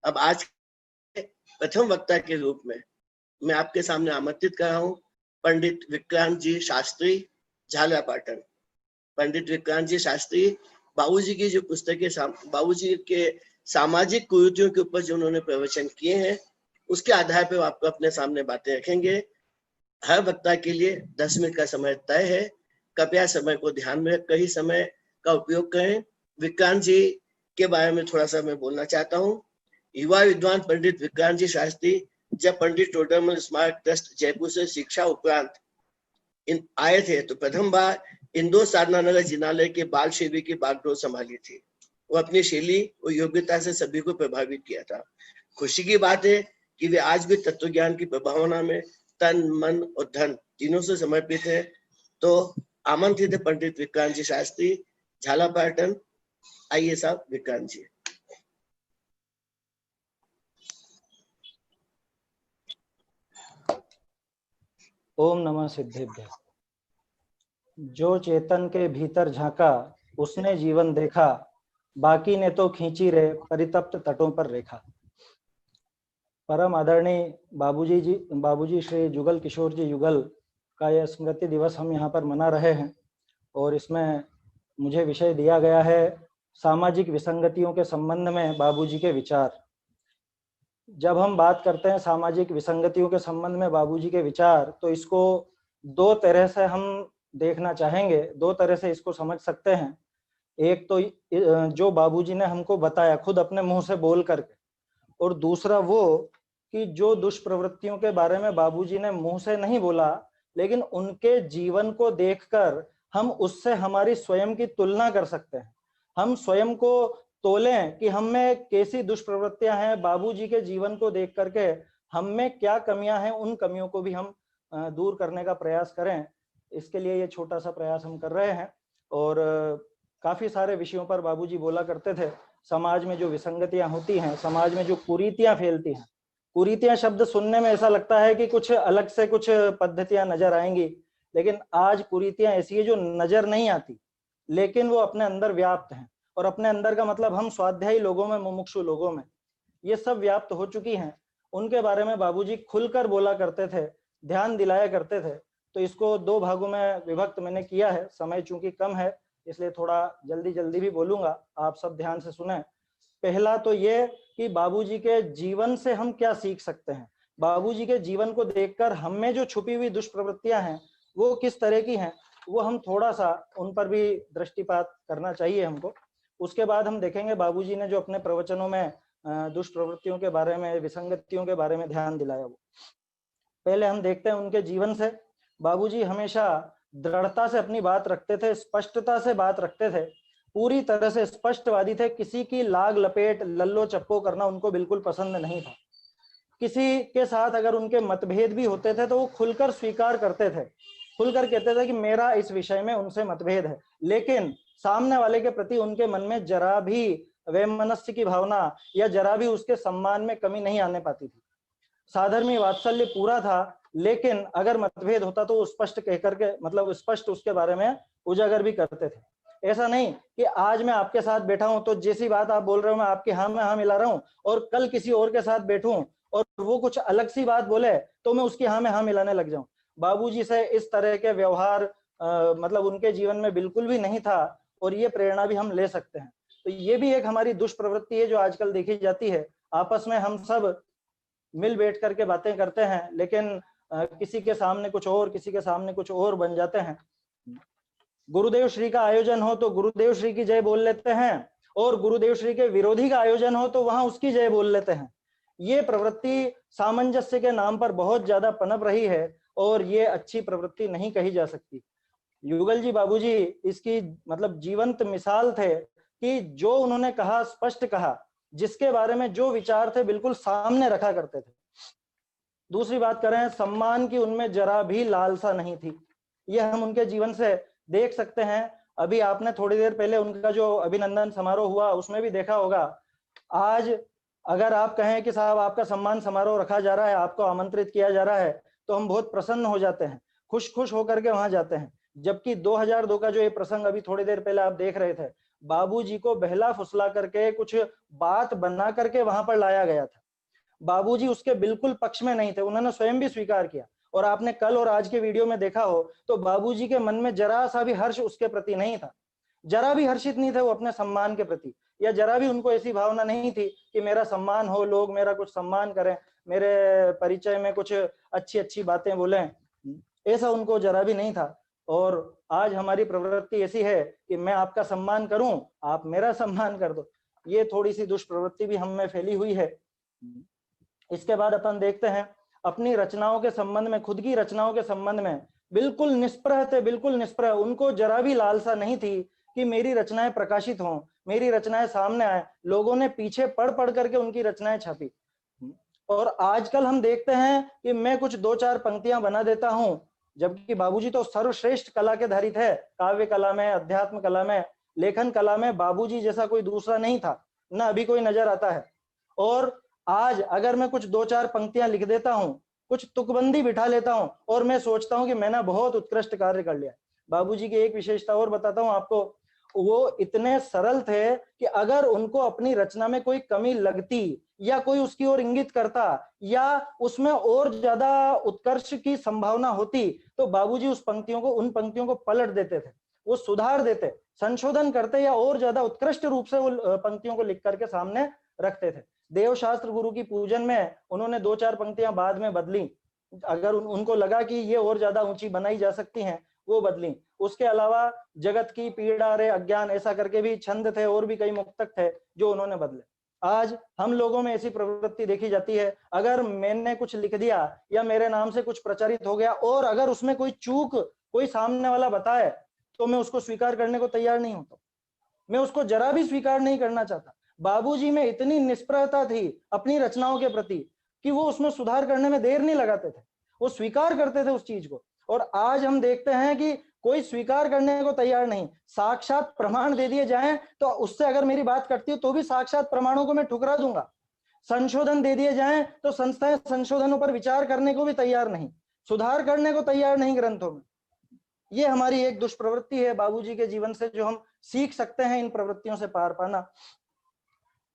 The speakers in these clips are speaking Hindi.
अब आज के प्रथम वक्ता के रूप में मैं आपके सामने आमंत्रित कर रहा हूँ पंडित विक्रांत जी शास्त्री, झालरापाटन। पंडित विक्रांत जी शास्त्री बाबूजी की जो पुस्तकें बाबूजी के सामाजिक कुरीतियों के ऊपर जो उन्होंने प्रवचन किए हैं, उसके आधार पर वो आपको अपने सामने बातें रखेंगे। हर वक्ता के लिए 10 मिनट का समय तय है। कृपया समय को ध्यान में रखकर ही समय का उपयोग करें। विक्रांत जी के बारे में थोड़ा सा मैं बोलना चाहता हूँ। युवा विद्वान पंडित विक्रांत जी शास्त्री जब पंडित टोडरमल स्मारक ट्रस्ट जयपुर से शिक्षा उपरांत आए थे तो प्रथम बार इंदौर साधना नगर जिनालय के बाल शिविर की बागडोर संभाली थी। वो अपनी शैली और योग्यता से सभी को प्रभावित किया था। खुशी की बात है कि वे आज भी तत्व ज्ञान की प्रभावना में तन, मन और धन तीनों से समर्पित है। तो आमंत्रित है पंडित विक्रांत जी शास्त्री, झालरापाटन। आइए साहब विक्रांत जी। ओम नमः सिद्धेभ्य। जो चेतन के भीतर झांका उसने जीवन देखा, बाकी ने तो खींची रे परितप्त तटों पर रेखा। परम आदरणीय बाबूजी श्री जुगल किशोर जी युगल का यह स्मृति दिवस हम यहाँ पर मना रहे हैं और इसमें मुझे विषय दिया गया है सामाजिक विसंगतियों के संबंध में बाबूजी के विचार। जब हम बात करते हैं सामाजिक विसंगतियों के संबंध में बाबूजी के विचार, तो इसको दो तरह से हम देखना चाहेंगे, दो तरह से इसको समझ सकते हैं। एक तो जो बाबूजी ने हमको बताया खुद अपने मुंह से बोल करके, और दूसरा वो कि जो दुष्प्रवृत्तियों के बारे में बाबूजी ने मुंह से नहीं बोला, लेकिन उनके जीवन को देखकर हम उससे हमारी स्वयं की तुलना कर सकते हैं। हम स्वयं को तोलें कि हम में कैसी दुष्प्रवृत्तियां हैं, बाबूजी के जीवन को देख करके हम में क्या कमियां हैं, उन कमियों को भी हम दूर करने का प्रयास करें। इसके लिए ये छोटा सा प्रयास हम कर रहे हैं। और काफी सारे विषयों पर बाबूजी बोला करते थे। समाज में जो विसंगतियां होती हैं, समाज में जो कुरीतियां फैलती हैं, कुरीतियां शब्द सुनने में ऐसा लगता है कि कुछ अलग से कुछ पद्धतियां नजर आएंगी, लेकिन आज कुरीतियां ऐसी है जो नजर नहीं आती, लेकिन वो अपने अंदर व्याप्त हैं। और अपने अंदर का मतलब हम स्वाध्यायी लोगों में, मुमुक्षु लोगों में ये सब व्याप्त हो चुकी हैं। उनके बारे में बाबूजी खुलकर बोला करते थे, ध्यान दिलाया करते थे। तो इसको दो भागों में विभक्त मैंने किया है। समय चूंकि कम है इसलिए थोड़ा जल्दी भी बोलूंगा, आप सब ध्यान से सुने। पहला तो ये कि बाबूजी के जीवन से हम क्या सीख सकते हैं, बाबूजी के जीवन को देखकर हम में जो छुपी हुई दुष्प्रवृत्तियां हैं वो किस तरह की हैं, वो हम थोड़ा सा उन पर भी दृष्टिपात करना चाहिए हमको। उसके बाद हम देखेंगे बाबूजी ने जो अपने प्रवचनों में दुष्प्रवृत्तियों के बारे में, विसंगतियों के बारे में ध्यान दिलाया। वो पहले हम देखते हैं उनके जीवन से। बाबूजी हमेशा दृढ़ता से अपनी बात रखते थे, स्पष्टता से बात रखते थे, पूरी तरह से स्पष्टवादी थे। किसी की लाग लपेट, लल्लो चप्पो करना उनको बिल्कुल पसंद नहीं था। किसी के साथ अगर उनके मतभेद भी होते थे तो वो खुलकर स्वीकार करते थे, खुलकर कहते थे कि मेरा इस विषय में उनसे मतभेद है, लेकिन सामने वाले के प्रति उनके मन में जरा भी वैमनस्य की भावना या जरा भी उसके सम्मान में कमी नहीं आने पाती थी। साधर्मी वात्सल्य पूरा था, लेकिन अगर मतभेद होता तो स्पष्ट कहकर के, मतलब स्पष्ट उसके बारे में उजागर भी करते थे। ऐसा नहीं कि आज मैं आपके साथ बैठा हूं तो जैसी बात आप बोल रहे हो मैं आपके हाँ में हाँ मिला रहा हूं, और कल किसी और के साथ बैठूं और वो कुछ अलग सी बात बोले तो मैं उसकी हाँ में हाँ मिलाने लग जाऊं। बाबूजी से इस तरह के व्यवहार मतलब उनके जीवन में बिल्कुल भी नहीं था, और ये प्रेरणा भी हम ले सकते हैं। तो ये भी एक हमारी दुष्प्रवृत्ति है जो आजकल देखी जाती है। आपस में हम सब मिल बैठ करके बातें करते हैं, लेकिन किसी के सामने कुछ और, किसी के सामने कुछ और बन जाते हैं। गुरुदेव श्री का आयोजन हो तो गुरुदेव श्री की जय बोल लेते हैं, और गुरुदेव श्री के विरोधी का आयोजन हो तो वहां उसकी जय बोल लेते हैं। ये प्रवृत्ति सामंजस्य के नाम पर बहुत ज्यादा पनप रही है, और ये अच्छी प्रवृत्ति नहीं कही जा सकती। युगल जी बाबूजी इसकी मतलब जीवंत मिसाल थे कि जो उन्होंने कहा स्पष्ट कहा, जिसके बारे में जो विचार थे बिल्कुल सामने रखा करते थे। दूसरी बात करें, सम्मान की उनमें जरा भी लालसा नहीं थी। ये हम उनके जीवन से देख सकते हैं। अभी आपने थोड़ी देर पहले उनका जो अभिनंदन समारोह हुआ उसमें भी देखा होगा। आज अगर आप कहें कि साहब आपका सम्मान समारोह रखा जा रहा है, आपको आमंत्रित किया जा रहा है, तो हम बहुत प्रसन्न हो जाते हैं, खुश होकर के वहां जाते हैं। जबकि 2002 का जो ये प्रसंग अभी थोड़ी देर पहले आप देख रहे थे, बाबूजी को बहला फुसला करके कुछ बात बना करके वहां पर लाया गया था। बाबूजी उसके बिल्कुल पक्ष में नहीं थे, उन्होंने स्वयं भी स्वीकार किया। और आपने कल और आज के वीडियो में देखा हो तो बाबूजी के मन में जरा सा भी हर्ष उसके प्रति नहीं था, जरा भी हर्षित नहीं थे वो अपने सम्मान के प्रति, या जरा भी उनको ऐसी भावना नहीं थी कि मेरा सम्मान हो, लोग मेरा कुछ सम्मान करें, मेरे परिचय में कुछ अच्छी अच्छी बातें बोलें, ऐसा उनको जरा भी नहीं था। और आज हमारी प्रवृत्ति ऐसी है कि मैं आपका सम्मान करूं, आप मेरा सम्मान कर दो। ये थोड़ी सी दुष्प्रवृत्ति भी हम में फैली हुई है। इसके बाद अपन देखते हैं अपनी रचनाओं के संबंध में, खुद की रचनाओं के संबंध में बिल्कुल निष्प्रह थे, बिल्कुल निष्प्रह। उनको जरा भी लालसा नहीं थी कि मेरी रचनाएं प्रकाशित हों, मेरी रचनाएं सामने आए। लोगों ने पीछे पढ़ पढ़ करके उनकी रचनाएं छापी। और आजकल हम देखते हैं कि मैं कुछ दो चार पंक्तियां बना देता हूं, जबकि बाबूजी तो सर्वश्रेष्ठ कला के धारी थे। काव्य कला में, अध्यात्म कला में, लेखन कला में बाबूजी जैसा कोई दूसरा नहीं था, ना अभी कोई नजर आता है। और आज अगर मैं कुछ दो चार पंक्तियां लिख देता हूं, कुछ तुकबंदी बिठा लेता हूं और मैं सोचता हूं कि मैंने बहुत उत्कृष्ट कार्य कर लिया। बाबूजी की एक विशेषता और बताता हूं आपको, वो इतने सरल थे कि अगर उनको अपनी रचना में कोई कमी लगती या कोई उसकी ओर इंगित करता या उसमें और ज्यादा उत्कर्ष की संभावना होती तो बाबूजी उस पंक्तियों को, उन पंक्तियों को पलट देते थे, वो सुधार देते, संशोधन करते या और ज्यादा उत्कृष्ट रूप से वो पंक्तियों को लिख करके सामने रखते थे। देवशास्त्र गुरु की पूजन में उन्होंने दो चार पंक्तियां बाद में बदली, अगर उनको लगा कि ये और ज्यादा ऊंची बनाई जा सकती हैं, वो बदली। उसके अलावा जगत की पीड़ा रे अज्ञान ऐसा करके भी छंद थे और भी कई मुक्तक थे जो उन्होंने बदले। आज हम लोगों में ऐसी प्रवृत्ति देखी जाती है, अगर मैंने कुछ लिख दिया या मेरे नाम से कुछ प्रचारित हो गया और अगर उसमें कोई चूक कोई सामने वाला बताए तो मैं उसको स्वीकार करने को तैयार नहीं होता, मैं उसको जरा भी स्वीकार नहीं करना चाहता। बाबूजी में इतनी निष्प्रहता थी अपनी रचनाओं के प्रति कि वो उसमें सुधार करने में देर नहीं लगाते थे, वो स्वीकार करते थे उस चीज को। और आज हम देखते हैं कि कोई स्वीकार करने को तैयार नहीं, साक्षात प्रमाण दे दिए जाएं तो उससे अगर मेरी बात कटती है तो भी साक्षात प्रमाणों को मैं ठुकरा दूंगा। संशोधन दे दिए जाएं तो संस्थाएं संशोधनों पर विचार करने को भी तैयार नहीं, सुधार करने को तैयार नहीं ग्रंथों में। ये हमारी एक दुष्प्रवृत्ति है बाबूजी के जीवन से, जो हम सीख सकते हैं इन प्रवृत्तियों से पार पाना।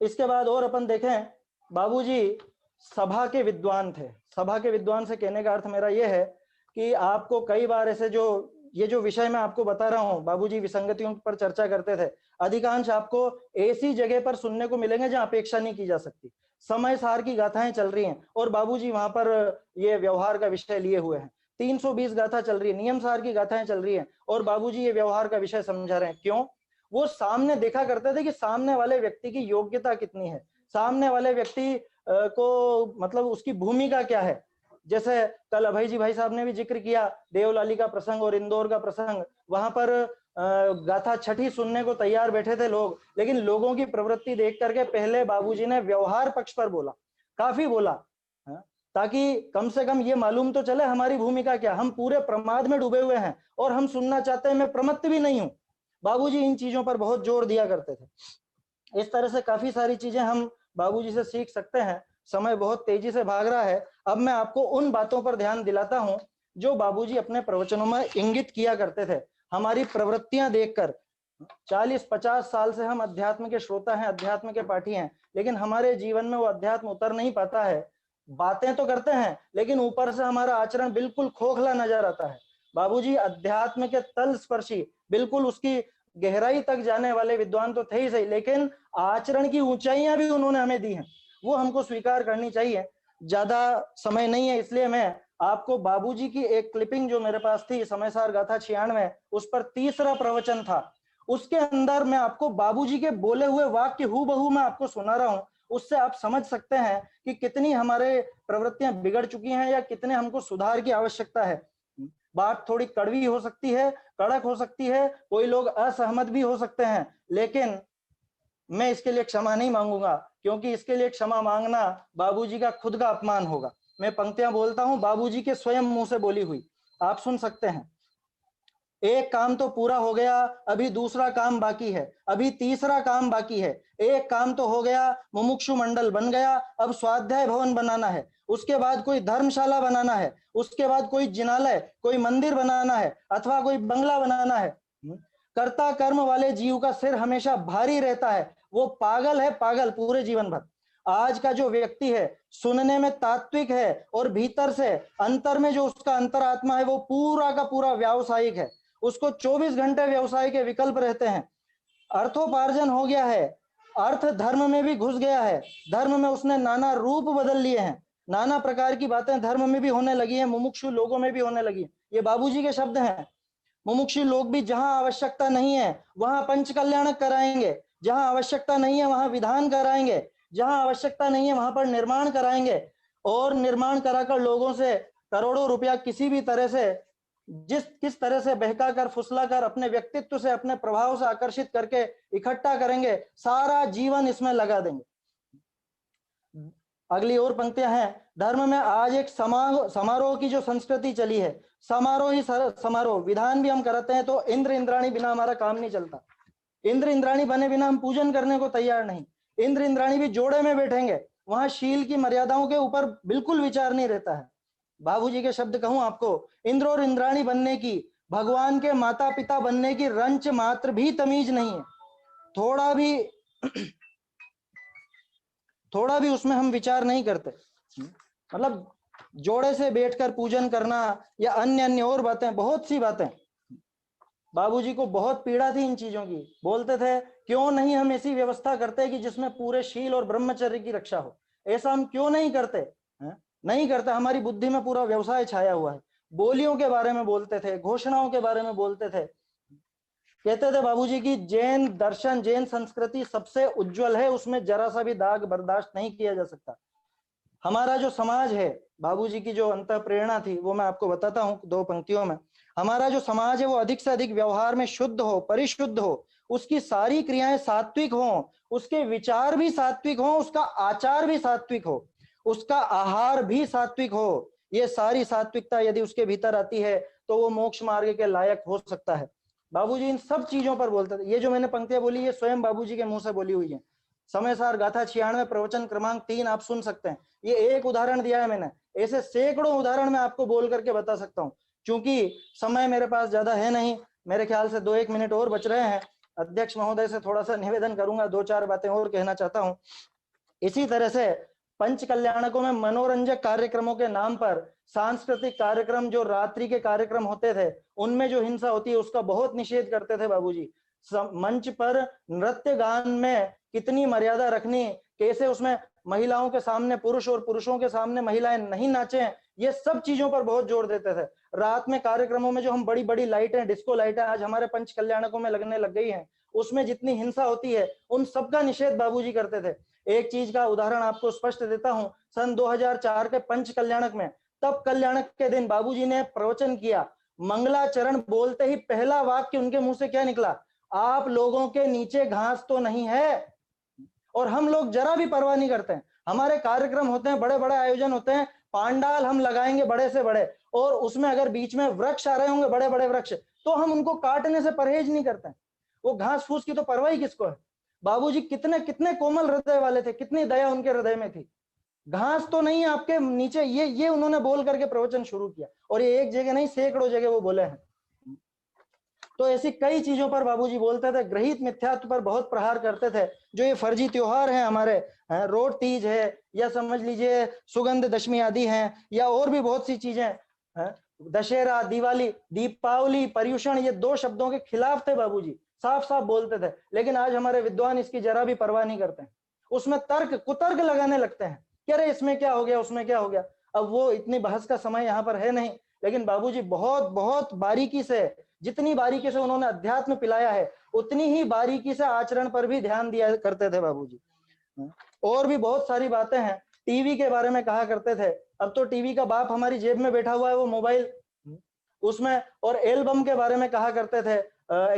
इसके बाद और अपन देखें, बाबूजी सभा के विद्वान थे। सभा के विद्वान से कहने का अर्थ मेरा यह है कि आपको कई बार ऐसे ये जो विषय मैं आपको बता रहा हूं, बाबूजी विसंगतियों पर चर्चा करते थे, अधिकांश आपको ऐसी जगह पर सुनने को मिलेंगे जहां अपेक्षा नहीं की जा सकती। समय सार की गाथाएं चल रही हैं और बाबूजी वहां पर ये व्यवहार का विषय लिए हुए हैं। 320 गाथा चल रही है, नियम सार की गाथाएं चल रही है और बाबूजी ये व्यवहार का विषय समझा रहे हैं। क्यों? वो सामने देखा करते थे कि सामने वाले व्यक्ति की योग्यता कितनी है, सामने वाले व्यक्ति को मतलब उसकी भूमिका क्या है। जैसे कल अभय जी भाई साहब ने भी जिक्र किया देवलाली का प्रसंग और इंदौर का प्रसंग, वहां पर गाथा छठी सुनने को तैयार बैठे थे लोग, लेकिन लोगों की प्रवृत्ति देख करके पहले बाबूजी ने व्यवहार पक्ष पर बोला, काफी बोला, ताकि कम से कम ये मालूम तो चले हमारी भूमिका क्या। हम पूरे प्रमाद में डूबे हुए हैं और हम सुनना चाहते हैं, मैं प्रमत्त भी नहीं हूं। बाबूजी इन चीजों पर बहुत जोर दिया करते थे। इस तरह से काफी सारी चीजें हम बाबूजी से सीख सकते हैं। समय बहुत तेजी से भाग रहा है, अब मैं आपको उन बातों पर ध्यान दिलाता हूं जो बाबूजी अपने प्रवचनों में इंगित किया करते थे। हमारी प्रवृत्तियां देखकर 40-50 साल से हम अध्यात्म के श्रोता हैं, अध्यात्म के पाठी हैं, लेकिन हमारे जीवन में वो अध्यात्म उतर नहीं पाता है। बातें तो करते हैं लेकिन ऊपर से हमारा आचरण बिल्कुल खोखला नजर आता है। बाबूजी अध्यात्म के तल स्पर्शी, बिल्कुल उसकी गहराई तक जाने वाले विद्वान तो थे ही सही, लेकिन आचरण की ऊंचाइयां भी उन्होंने हमें दी हैं, वो हमको स्वीकार करनी चाहिए। ज्यादा समय नहीं है इसलिए मैं आपको बाबूजी की एक क्लिपिंग जो मेरे पास थी, समय सार गाथा 96, उस पर तीसरा प्रवचन था, उसके अंदर मैं आपको बाबूजी के बोले हुए वाक्य हूबहू मैं आपको सुना रहा हूं। उससे आप समझ सकते हैं कि कितनी हमारे प्रवृत्तियां बिगड़ चुकी हैं या कितने हमको सुधार की आवश्यकता है। बात थोड़ी कड़वी हो सकती है, कड़क हो सकती है, कोई लोग असहमत भी हो सकते हैं, लेकिन मैं इसके लिए क्षमा नहीं मांगूंगा, क्योंकि इसके लिए क्षमा मांगना बाबूजी का खुद का अपमान होगा। मैं पंक्तियां बोलता हूं बाबूजी के स्वयं मुंह से बोली हुई, आप सुन सकते हैं। एक काम तो पूरा हो गया, अभी दूसरा काम बाकी है, अभी तीसरा काम बाकी है। एक काम तो हो गया, मुमुक्षु मंडल बन गया, अब स्वाध्याय भवन बनाना है, उसके बाद कोई धर्मशाला बनाना है, उसके बाद कोई जिनालय, कोई मंदिर बनाना है अथवा कोई बंगला बनाना है। कर्ता कर्म वाले जीव का सिर हमेशा भारी रहता है, वो पागल है, पागल पूरे जीवन भर। आज का जो व्यक्ति है सुनने में तात्विक है और भीतर से अंतर में जो उसका अंतरात्मा है वो पूरा का पूरा व्यावसायिक है, उसको 24 घंटे व्यवसाय के विकल्प रहते हैं। अर्थोपार्जन हो गया है, अर्थ धर्म में भी घुस गया है, धर्म में उसने नाना रूप बदल लिए हैं, नाना प्रकार की बातें धर्म में भी होने लगी हैं, मुमुक्षु लोगों में भी होने लगी है। ये बाबूजी के शब्द हैं। मुमुक्षु लोग भी जहां आवश्यकता नहीं है वहां पंच कल्याणक कराएंगे, जहां आवश्यकता नहीं है वहां विधान कराएंगे, जहां आवश्यकता नहीं है वहां पर निर्माण कराएंगे, और निर्माण कराकर लोगों से करोड़ों रुपया किसी भी तरह से किस तरह से बहका कर फुसला कर अपने व्यक्तित्व से अपने प्रभाव से आकर्षित करके इकट्ठा करेंगे, सारा जीवन इसमें लगा देंगे। अगली और पंक्तियां हैं, धर्म में आज एक समारोह की जो संस्कृति चली है, समारोह ही समारोह, विधान भी हम करते हैं तो इंद्र इंद्राणी बिना हमारा काम नहीं चलता, इंद्र इंद्राणी बने बिना हम पूजन करने को तैयार नहीं, इंद्र इंद्राणी भी जोड़े में बैठेंगे, वहां शील की मर्यादाओं के ऊपर बिल्कुल विचार नहीं रहता है। बाबूजी के शब्द कहूं आपको, इंद्र और इंद्राणी बनने की, भगवान के माता पिता बनने की रंच मात्र भी तमीज नहीं है, थोड़ा भी उसमें हम विचार नहीं करते। मतलब जोड़े से बैठकर पूजन करना या अन्य अन्य और बातें, बहुत सी बातें, बाबूजी को बहुत पीड़ा थी इन चीजों की। बोलते थे क्यों नहीं हम ऐसी व्यवस्था करते कि जिसमें पूरे शील और ब्रह्मचर्य की रक्षा हो, ऐसा हम क्यों नहीं करते? नहीं करते, हमारी बुद्धि में पूरा व्यवसाय छाया हुआ है। बोलियों के बारे में बोलते थे, घोषणाओं के बारे में बोलते थे, कहते थे बाबूजी की जैन दर्शन जैन संस्कृति सबसे उज्जवल है, उसमें जरा सा भी दाग बर्दाश्त नहीं किया जा सकता। हमारा जो समाज है, बाबूजी की जो अंतः प्रेरणा थी वो मैं आपको बताता हूं 2 पंक्तियों में। हमारा जो समाज है वो अधिक से अधिक व्यवहार में शुद्ध हो, परिशुद्ध हो, उसकी सारी क्रियाएं सात्विक हो, उसके विचार भी सात्विक हो, उसका आचार भी सात्विक हो, उसका आहार भी सात्विक हो। ये सारी सात्विकता यदि उसके भीतर आती है तो वो मोक्ष मार्ग के लायक हो सकता है। बाबूजी इन सब चीजों पर बोलते थे। ये जो मैंने पंक्तियां बोली ये स्वयं बाबूजी के मुंह से बोली हुई है। समय सार गाथा 96 प्रवचन क्रमांक 3 आप सुन सकते हैं। ये एक उदाहरण दिया है मैंने, ऐसे सैकड़ों उदाहरण मैं आपको बोल करके बता सकता हूँ। क्योंकि समय मेरे पास ज्यादा है नहीं, मेरे ख्याल से 2-1 मिनट और बच रहे हैं। अध्यक्ष महोदय से थोड़ा सा निवेदन करूंगा, 2-4 बातें और कहना चाहता हूँ। इसी तरह से पंच कल्याणकों में मनोरंजक कार्यक्रमों के नाम पर सांस्कृतिक कार्यक्रम, जो रात्रि के कार्यक्रम होते थे, उनमें जो हिंसा होती है उसका बहुत निषेध करते थे बाबूजी। मंच पर नृत्य गान में कितनी मर्यादा रखनी, कैसे उसमें महिलाओं के सामने पुरुष और पुरुषों के सामने महिलाएं नहीं नाचें, ये सब चीजों पर बहुत जोर देते थे। रात में कार्यक्रमों में जो हम बड़ी बड़ी लाइटें, डिस्को लाइटें आज हमारे पंच कल्याणकों में लगने लग गई हैं, उसमें जितनी हिंसा होती है उन सबका निषेध बाबूजी करते थे। एक चीज का उदाहरण आपको स्पष्ट देता हूं, सन 2004 के पंच कल्याणक में, तब कल्याणक के दिन बाबूजी ने प्रवचन किया। मंगलाचरण बोलते ही पहला वाक्य उनके मुंह से क्या निकला? आप लोगों के नीचे घास तो नहीं है। और हम लोग जरा भी परवाह नहीं करते हैं। हमारे कार्यक्रम होते हैं, बड़े बड़े आयोजन होते हैं, पांडाल हम लगाएंगे बड़े से बड़े, और उसमें अगर बीच में वृक्ष आ रहे होंगे, बड़े बड़े वृक्ष, तो हम उनको काटने से परहेज नहीं करते हैं। वो घास फूस की तो परवाह ही किसको है? बाबूजी कितने कितने कोमल हृदय वाले थे, कितनी दया उनके हृदय में थी। घास तो नहीं है आपके नीचे, ये उन्होंने बोल करके प्रवचन शुरू किया। और ये एक जगह नहीं, सैकड़ों जगह वो बोले हैं। तो ऐसी कई चीजों पर बाबूजी बोलते थे, ग्रहित मिथ्यात्व पर बहुत प्रहार करते थे। जो ये फर्जी त्योहार हैं हमारे, रोड तीज है, या समझ लीजिए सुगंध दशमी आदि हैं, या और भी बहुत सी चीजें, दशहरा, दिवाली, दीपावली, पर्युषण, ये 2 शब्दों के खिलाफ थे बाबूजी, साफ साफ बोलते थे। लेकिन आज हमारे विद्वान इसकी जरा भी परवाह नहीं करते हैं, उसमें तर्क कुतर्क लगाने लगते हैं कि अरे इसमें क्या हो गया, उसमें क्या हो गया। अब वो इतनी बहस का समय यहाँ पर है नहीं, लेकिन बाबूजी बहुत बहुत बारीकी से, जितनी बारीकी से उन्होंने अध्यात्म पिलाया है, उतनी ही बारीकी से आचरण पर भी ध्यान दिया करते थे बाबूजी। और भी बहुत सारी बातें हैं। टीवी के बारे में कहा करते थे, अब तो टीवी का बाप हमारी जेब में बैठा हुआ है, वो मोबाइल, उसमें। और एल्बम के बारे में कहा करते थे,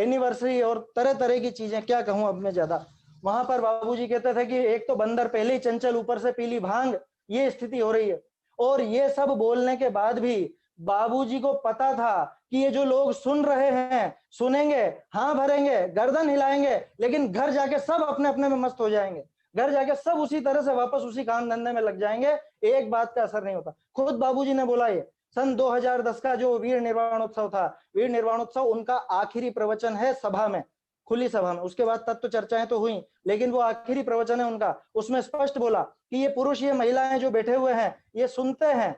एनिवर्सरी और तरह तरह की चीजें, क्या कहूं अब मैं ज्यादा। वहां पर बाबूजी कहते थे कि एक तो बंदर पहले ही चंचल, ऊपर से पीली भांग, ये स्थिति हो रही है। और ये सब बोलने के बाद भी बाबूजी को पता था कि ये जो लोग सुन रहे हैं, सुनेंगे, हाँ भरेंगे, गर्दन हिलाएंगे, लेकिन घर जाके सब अपने अपने में मस्त हो जाएंगे, घर जाके सब उसी तरह से वापस उसी काम धंधे में लग जाएंगे, एक बात का असर नहीं होता। खुद बाबूजी ने बोला ये सन 2010 का जो वीर निर्वाणोत्सव था, वीर निर्वाणोत्सव उनका आखिरी प्रवचन है सभा में, खुली सभा में। उसके बाद तत्व चर्चाएं तो हुई, लेकिन वो आखिरी प्रवचन है उनका। उसमें स्पष्ट बोला कि ये पुरुष, ये महिलाएं जो बैठे हुए हैं, ये सुनते हैं,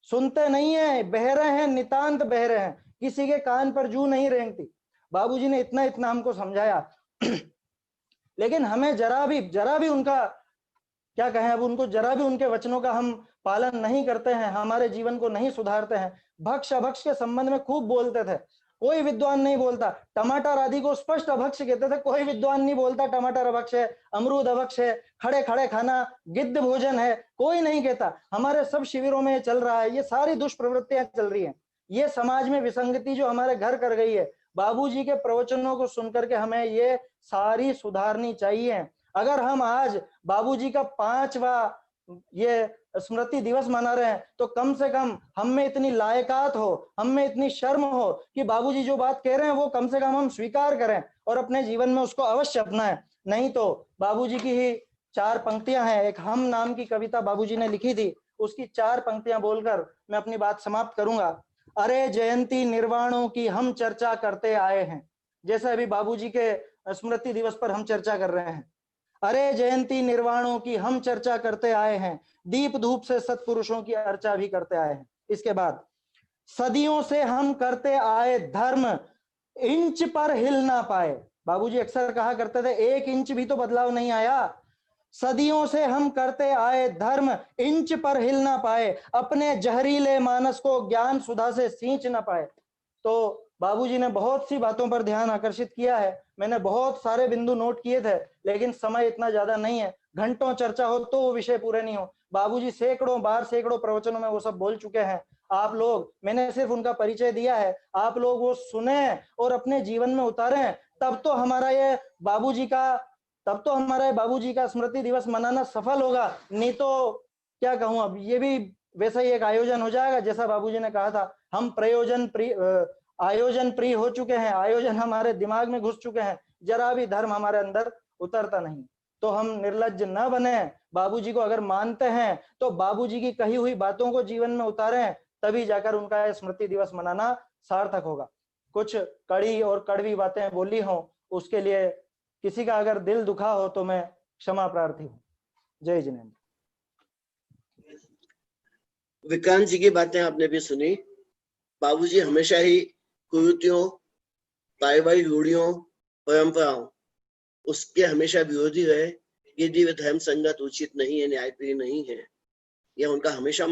सुनते नहीं है, बहरे हैं, नितांत बहरे हैं, किसी के कान पर जू नहीं रेंगती। बाबूजी ने इतना इतना हमको समझाया लेकिन हमें जरा भी उनका क्या कहें, अब उनको जरा भी उनके वचनों का हम पालन नहीं करते हैं, हमारे जीवन को नहीं सुधारते हैं। भक्ष अभक्ष के संबंध में खूब बोलते थे, कोई विद्वान नहीं बोलता। टमाटर आदि को स्पष्ट अभक्ष कहते थे, कोई विद्वान नहीं बोलता टमाटर अभक्ष है, अमरूद अभक्ष है, खड़े खड़े खाना गिद्ध भोजन है, कोई नहीं कहता। हमारे सब शिविरों में चल रहा है, ये सारी दुष्प्रवृत्तियां चल रही हैं, ये समाज में विसंगति जो हमारे घर कर गई है, बाबूजी के प्रवचनों को सुनकर के हमें ये सारी सुधारनी चाहिए। अगर हम आज बाबूजी का 5वां ये स्मृति दिवस मना रहे हैं, तो कम से कम हम में इतनी लायकात हो, हम में इतनी शर्म हो कि बाबूजी जो बात कह रहे हैं वो कम से कम हम स्वीकार करें और अपने जीवन में उसको अवश्य अपनाएं। नहीं तो बाबूजी की ही 4 पंक्तियां हैं, एक हम नाम की कविता बाबूजी ने लिखी थी, उसकी 4 पंक्तियां बोलकर मैं अपनी बात समाप्त करूंगा। अरे जयंती निर्वाणों की हम चर्चा करते आए हैं, जैसे अभी बाबूजी के स्मृति दिवस पर हम चर्चा कर रहे हैं। अरे जयंती निर्वाणों की हम चर्चा करते आए हैं, दीप धूप से सत्पुरुषों की अर्चा भी करते आए हैं। इसके बाद, सदियों से हम करते आए धर्म, इंच पर हिल ना पाए। बाबूजी अक्सर कहा करते थे, 1 इंच भी तो बदलाव नहीं आया। सदियों से हम करते आए धर्म, इंच पर हिल ना पाए, अपने जहरीले मानस को ज्ञान सुधा से सींच ना पाए। तो बाबूजी ने बहुत सी बातों पर ध्यान आकर्षित किया है, मैंने बहुत सारे बिंदु नोट किए थे, लेकिन समय इतना ज्यादा नहीं है, घंटों चर्चा हो तो वो विषय पूरे नहीं हो। बाबूजी सैकड़ों बार, सैकड़ों प्रवचनों में वो सब बोल चुके हैं। आप लोग, मैंने सिर्फ उनका परिचय दिया है, आप लोग वो सुने और अपने जीवन में उतारें, तब तो हमारा ये बाबूजी का स्मृति दिवस मनाना सफल होगा। नहीं तो क्या कहूं, अब ये भी वैसा ही एक आयोजन हो जाएगा जैसा बाबूजी ने कहा था। हम आयोजन प्रिय हो चुके हैं, आयोजन हमारे दिमाग में घुस चुके हैं, जरा भी धर्म हमारे अंदर उतरता नहीं। तो हम निर्लज्ज न बने, बाबूजी को अगर मानते हैं तो बाबूजी की कही हुई बातों को जीवन में उतारें, तभी जाकर उनका स्मृति दिवस मनाना सार्थक होगा। कुछ कड़ी और कड़वी बातें बोली हो, उसके लिए किसी का अगर दिल दुखा हो तो मैं क्षमा प्रार्थी हूँ। जय जिनेन्द्र। विक्रांत जी की बातें आपने भी सुनी। बाबूजी हमेशा ही कुरीतियों, पारिवारिक रूढ़ियों, परंपराओं, उसके हमेशा विरोधी रहे। यदि वे धर्म संगत, उचित नहीं है, न्यायप्रिय नहीं है, यह उनका हमेशा